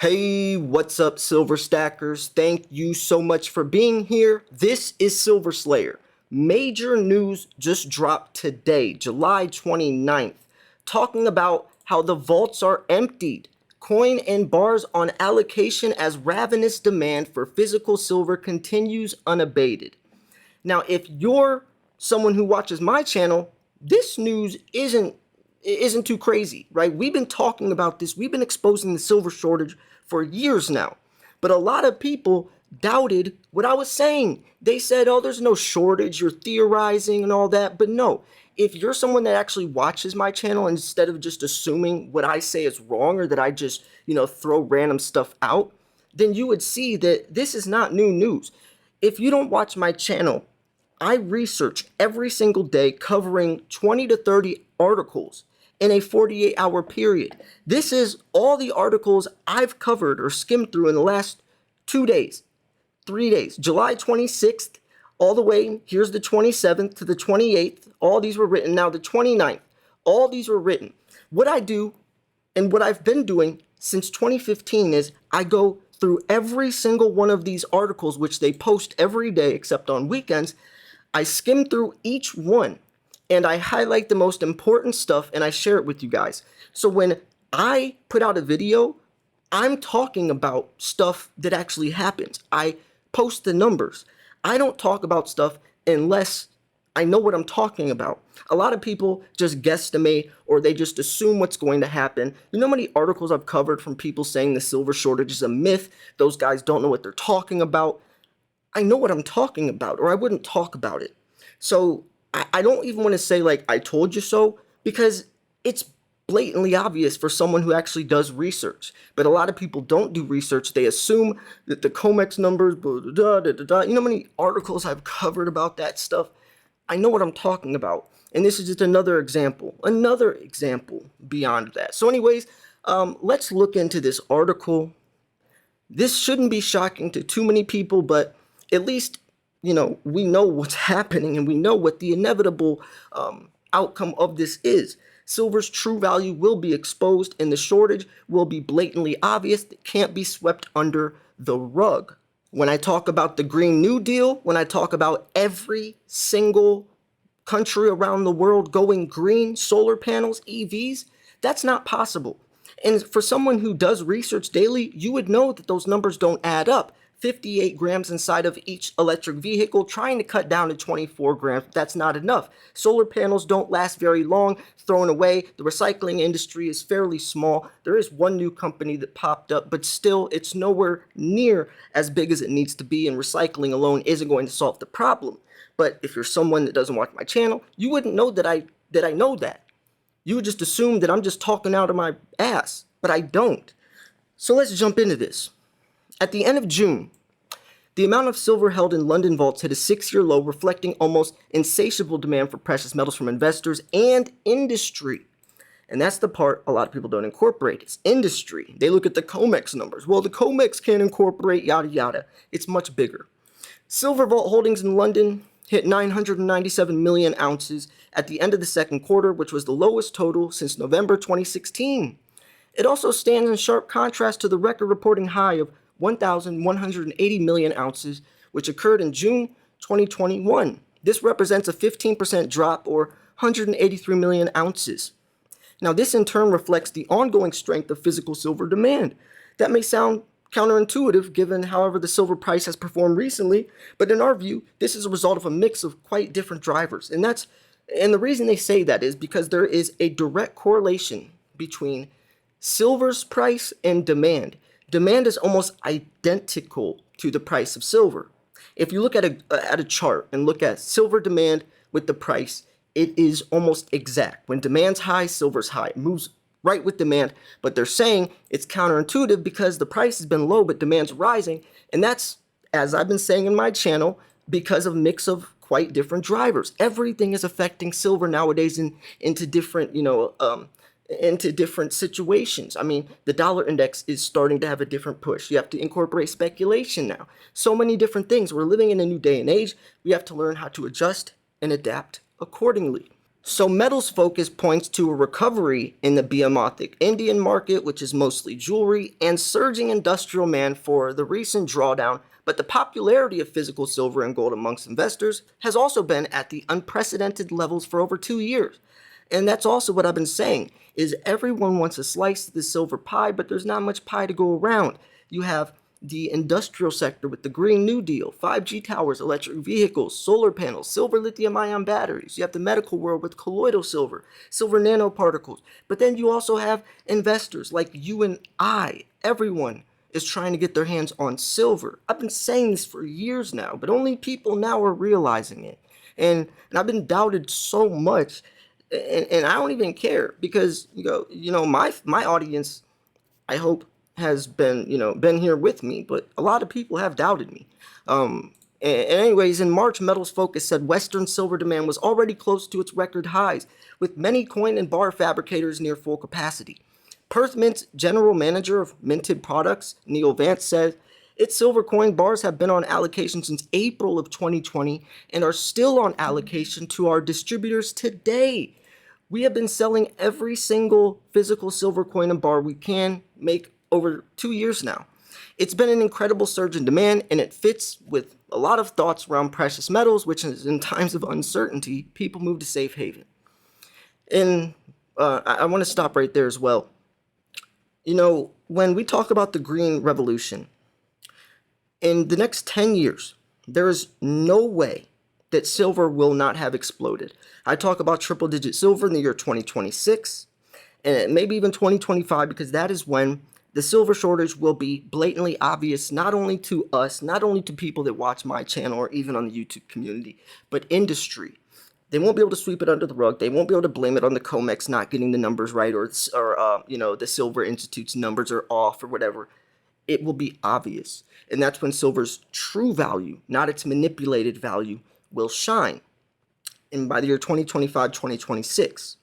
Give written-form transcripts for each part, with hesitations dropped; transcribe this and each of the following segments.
Hey, what's up, Silver Stackers? Thank you so much for being here. This is Silver Slayer. Major news just dropped today, July 29th, talking about how the vaults are emptied. Coin and bars on allocation as ravenous demand for physical silver continues unabated. Now, if you're someone who watches my channel, this news isn't too crazy, right? We've been talking about this. We've been exposing the silver shortage for years now. But a lot of people doubted what I was saying. They said, "Oh, there's no shortage, you're theorizing and all that." But no, if you're someone that actually watches my channel instead of just assuming what I say is wrong or that I just, throw random stuff out, then you would see that this is not new news. If you don't watch my channel, I research every single day covering 20 to 30 articles in a 48-hour period. This is all the articles I've covered or skimmed through in the last 2 days, 3 days, July 26th, all the way, here's the 27th to the 28th. All these were written. Now the 29th, all these were written. What I do and what I've been doing since 2015 is I go through every single one of these articles, which they post every day except on weekends. I skim through each one and I highlight the most important stuff and I share it with you guys. So when I put out a video, I'm talking about stuff that actually happens. I post the numbers. I don't talk about stuff unless I know what I'm talking about. A lot of people just guesstimate or they just assume what's going to happen. You know how many articles I've covered from people saying the silver shortage is a myth? Those guys don't know what they're talking about. I know what I'm talking about, or I wouldn't talk about it. So I don't even want to say like I told you so, because it's blatantly obvious for someone who actually does research. But a lot of people don't do research. They assume that the Comex numbers, blah, blah, blah, blah, blah. You know how many articles I've covered about that stuff? I know what I'm talking about. And this is just another example beyond that. So anyways, let's look into this article. This shouldn't be shocking to too many people, but at least, we know what's happening and we know what the inevitable outcome of this is. Silver's true value will be exposed and the shortage will be blatantly obvious. It can't be swept under the rug. When I talk about the Green New Deal, when I talk about every single country around the world going green, solar panels, EVs, that's not possible. And for someone who does research daily, you would know that those numbers don't add up. 58 grams inside of each electric vehicle, trying to cut down to 24 grams. That's not enough. Solar panels don't last very long, thrown away. The recycling industry is fairly small. There is one new company that popped up, but still it's nowhere near as big as it needs to be, and recycling alone isn't going to solve the problem. But if you're someone that doesn't watch my channel, you wouldn't know that I know that. You would just assume that I'm just talking out of my ass, but I don't. So let's jump into this. At the end of June, the amount of silver held in London vaults hit a 6-year low, reflecting almost insatiable demand for precious metals from investors and industry. And that's the part a lot of people don't incorporate. It's industry. They look at the Comex numbers. Well, the Comex can't incorporate yada yada. It's much bigger. Silver vault holdings in London hit 997 million ounces at the end of the second quarter, which was the lowest total since November 2016. It also stands in sharp contrast to the record-reporting high of 1,180 million ounces, which occurred in June 2021. This represents a 15% drop, or 183 million ounces. Now, this in turn reflects the ongoing strength of physical silver demand. That may sound counterintuitive given however the silver price has performed recently, but in our view, this is a result of a mix of quite different drivers. And the reason they say that is because there is a direct correlation between silver's price and demand. Demand is almost identical to the price of silver. If you look at a chart and look at silver demand with the price, it is almost exact. When demand's high, silver's high. It moves right with demand, but they're saying it's counterintuitive because the price has been low, but demand's rising. And that's, as I've been saying in my channel, because of a mix of quite different drivers. Everything is affecting silver nowadays into different, into different situations. I mean, the dollar index is starting to have a different push. You have to incorporate speculation now. So many different things. We're living in a new day and age. We have to learn how to adjust and adapt accordingly. So metals focus points to a recovery in the Biamathic Indian market, which is mostly jewelry, and surging industrial demand for the recent drawdown. But the popularity of physical silver and gold amongst investors has also been at the unprecedented levels for over 2 years. And that's also what I've been saying, is everyone wants a slice of the silver pie, but there's not much pie to go around. You have the industrial sector with the Green New Deal, 5G towers, electric vehicles, solar panels, silver lithium ion batteries. You have the medical world with colloidal silver, silver nanoparticles. But then you also have investors like you and I. Everyone is trying to get their hands on silver. I've been saying this for years now, but only people now are realizing it. And I've been doubted so much, and I don't even care because my audience, I hope, has been here with me, but a lot of people have doubted me. And anyways, in March, Metals Focus said Western silver demand was already close to its record highs, with many coin and bar fabricators near full capacity. Perth Mint's general manager of minted products, Neil Vance, said its silver coin bars have been on allocation since April of 2020 and are still on allocation to our distributors today. We have been selling every single physical silver coin and bar we can make over 2 years now. It's been an incredible surge in demand, and it fits with a lot of thoughts around precious metals, which is in times of uncertainty, people move to safe haven. And I want to stop right there as well. When we talk about the green revolution, in the next 10 years, there is no way that silver will not have exploded. I talk about triple digit silver in the year 2026 and maybe even 2025, because that is when the silver shortage will be blatantly obvious, not only to us, not only to people that watch my channel or even on the YouTube community, but industry. They won't be able to sweep it under the rug. They won't be able to blame it on the Comex not getting the numbers right, or the Silver Institute's numbers are off or whatever. It will be obvious. And that's when silver's true value, not its manipulated value, will shine. And by the year 2025, 2026,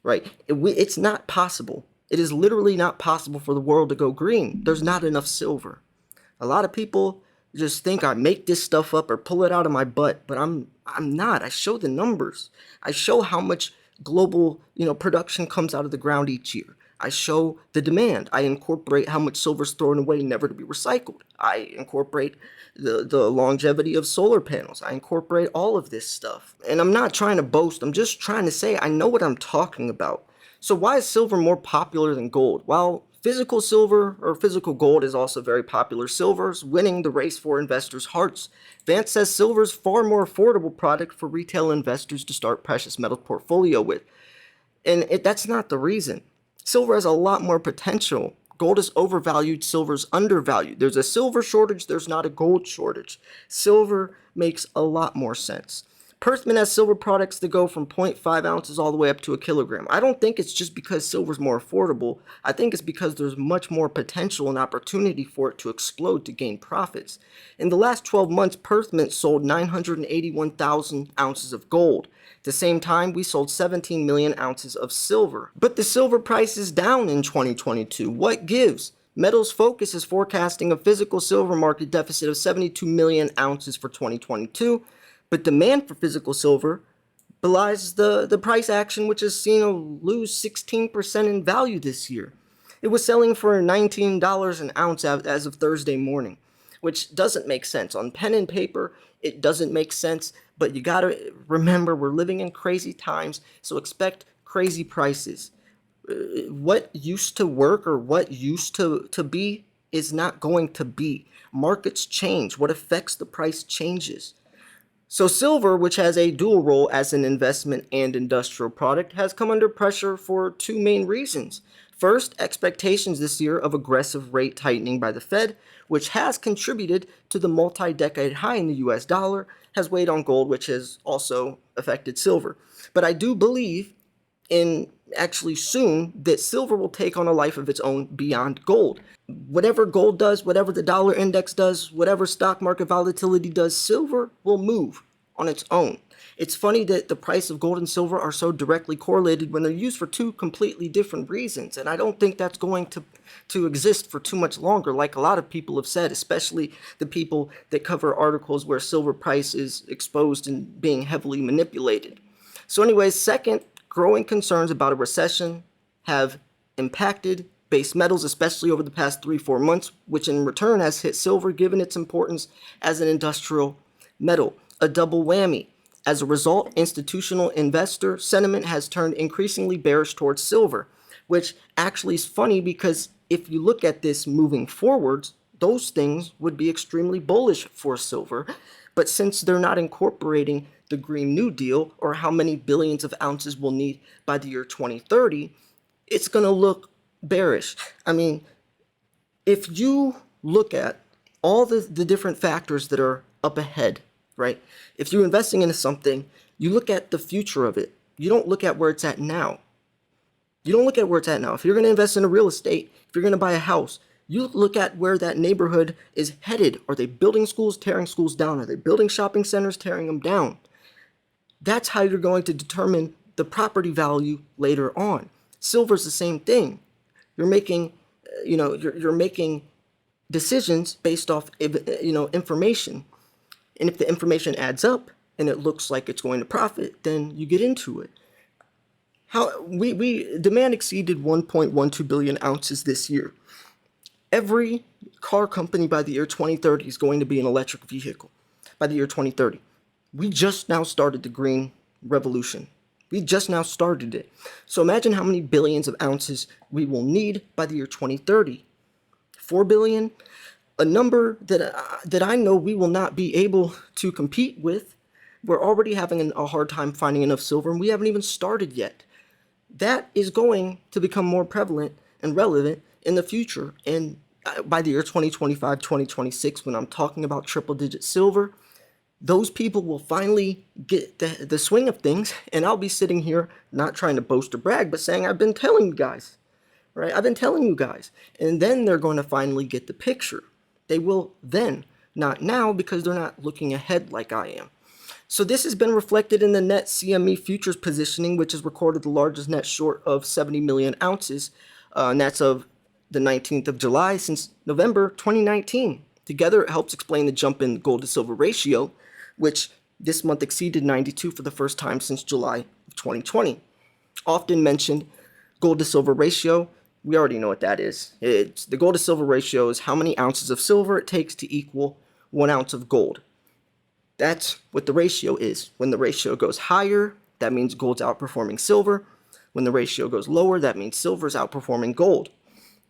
right? It's not possible. It is literally not possible for the world to go green. There's not enough silver. A lot of people just think I make this stuff up or pull it out of my butt, but I'm not. I show the numbers. I show how much global, production comes out of the ground each year. I show the demand. I incorporate how much silver's thrown away, never to be recycled. I incorporate the longevity of solar panels. I incorporate all of this stuff. And I'm not trying to boast. I'm just trying to say I know what I'm talking about. So why is silver more popular than gold? Well, physical silver or physical gold is also very popular. Silver's winning the race for investors' hearts. Vance says silver is far more affordable product for retail investors to start precious metal portfolio with. And that's not the reason. Silver has a lot more potential. Gold is overvalued, silver's undervalued. There's a silver shortage, there's not a gold shortage. Silver makes a lot more sense. Perth Mint has silver products that go from 0.5 ounces all the way up to a kilogram. I don't think it's just because silver's more affordable. I think it's because there's much more potential and opportunity for it to explode to gain profits. In the last 12 months, Perth Mint sold 981,000 ounces of gold. At the same time, we sold 17 million ounces of silver. But the silver price is down in 2022. What gives? Metals Focus is forecasting a physical silver market deficit of 72 million ounces for 2022. But demand for physical silver belies the price action, which has seen it lose 16% in value this year. It was selling for $19 an ounce as of Thursday morning, which doesn't make sense. On pen and paper, it doesn't make sense, but you gotta remember we're living in crazy times, so expect crazy prices. What used to work or what used to be is not going to be. Markets change. What affects the price changes. So silver, which has a dual role as an investment and industrial product, has come under pressure for two main reasons. First, expectations this year of aggressive rate tightening by the Fed, which has contributed to the multi-decade high in the US dollar, has weighed on gold, which has also affected silver. But I do believe in actually soon that silver will take on a life of its own beyond gold. Whatever gold does, whatever the dollar index does, whatever stock market volatility does, silver will move on its own. It's funny that the price of gold and silver are so directly correlated when they're used for two completely different reasons. And I don't think that's going to exist for too much longer, like a lot of people have said, especially the people that cover articles where silver price is exposed and being heavily manipulated. So anyways, second, growing concerns about a recession have impacted base metals, especially over the past 3-4 months, which in return has hit silver given its importance as an industrial metal. A double whammy. As a result, institutional investor sentiment has turned increasingly bearish towards silver, which actually is funny because if you look at this moving forwards, those things would be extremely bullish for silver. But since they're not incorporating the Green New Deal or how many billions of ounces we'll need by the year 2030, it's going to look bearish. I mean, if you look at all the different factors that are up ahead, right? If you're investing into something, you look at the future of it. You don't look at where it's at now. You don't look at where it's at now. If you're going to invest in a real estate, if you're going to buy a house, you look at where that neighborhood is headed. Are they building schools, tearing schools down? Are they building shopping centers, tearing them down? That's how you're going to determine the property value later on. Silver's the same thing. You're making, you're making decisions based off, information. And if the information adds up and it looks like it's going to profit, then you get into it. Demand exceeded 1.12 billion ounces this year. Every car company by the year 2030 is going to be an electric vehicle by the year 2030. We just now started the green revolution. We just now started it. So imagine how many billions of ounces we will need by the year 2030. 4 billion, a number that I know we will not be able to compete with. We're already having a hard time finding enough silver, and we haven't even started yet. That is going to become more prevalent and relevant in the future. And by the year 2025, 2026, when I'm talking about triple-digit silver, those people will finally get the swing of things, and I'll be sitting here not trying to boast or brag, but saying I've been telling you guys, right? I've been telling you guys. And then they're going to finally get the picture. They will then, not now, because they're not looking ahead like I am. So this has been reflected in the net CME futures positioning, which has recorded the largest net short of 70 million ounces, and that's of the 19th of July since November 2019. Together, it helps explain the jump in gold to silver ratio, which this month exceeded 92 for the first time since July of 2020. Often mentioned gold to silver ratio, we already know what that is. It's the gold to silver ratio is how many ounces of silver it takes to equal 1 ounce of gold. That's what the ratio is. When the ratio goes higher, that means gold's outperforming silver. When the ratio goes lower, that means silver's outperforming gold.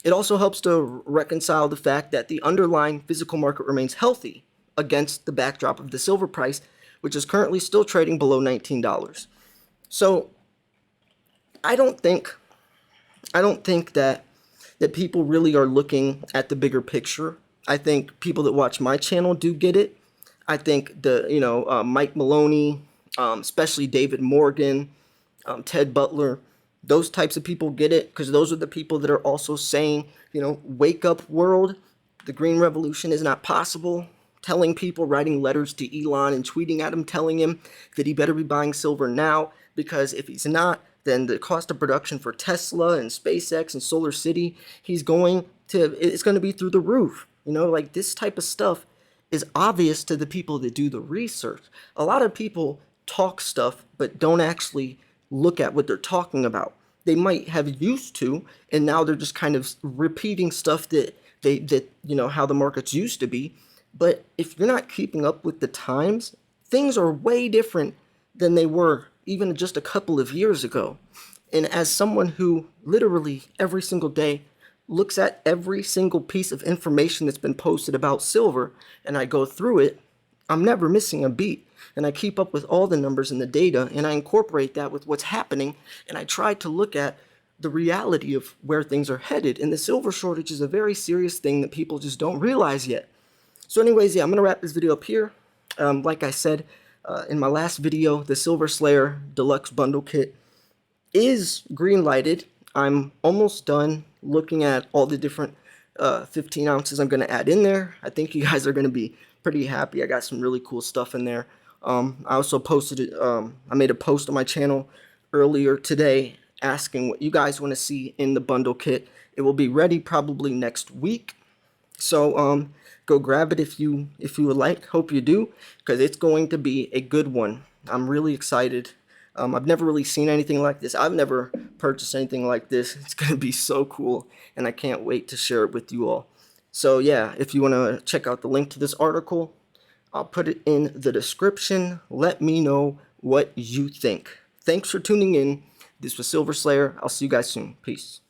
It also helps to reconcile the fact that the underlying physical market remains healthy against the backdrop of the silver price, which is currently still trading below $19. So I don't think that people really are looking at the bigger picture. I think people that watch my channel do get it. I think Mike Maloney, especially David Morgan, Ted Butler, those types of people get it because those are the people that are also saying, wake up world, the green revolution is not possible, telling people, writing letters to Elon and tweeting at him, telling him that he better be buying silver now because if he's not, then the cost of production for Tesla and SpaceX and Solar City, it's going to be through the roof. Like this type of stuff is obvious to the people that do the research. A lot of people talk stuff but don't actually look at what they're talking about. They might have used to, and now they're just kind of repeating stuff that how the markets used to be. But if you're not keeping up with the times, things are way different than they were even just a couple of years ago. And as someone who literally every single day looks at every single piece of information that's been posted about silver, and I go through it, I'm never missing a beat. And I keep up with all the numbers and the data, and I incorporate that with what's happening, and I try to look at the reality of where things are headed. And the silver shortage is a very serious thing that people just don't realize yet. So anyways, yeah, I'm going to wrap this video up here. Like I said in my last video, the Silver Slayer Deluxe Bundle Kit is green lighted. I'm almost done looking at all the different 15 ounces I'm going to add in there. I think you guys are going to be pretty happy. I got some really cool stuff in there. I also posted it. I made a post on my channel earlier today asking what you guys want to see in the bundle kit. It will be ready probably next week. So go grab it if you would like. Hope you do, because it's going to be a good one. I'm really excited I've never really seen anything like this. I've never purchased anything like this. It's going to be so cool, and I can't wait to share it with you all. So yeah, if you want to check out the link to this article, I'll put it in the description. Let me know what you think. Thanks for tuning in. This was Silver Slayer. I'll see you guys soon. Peace.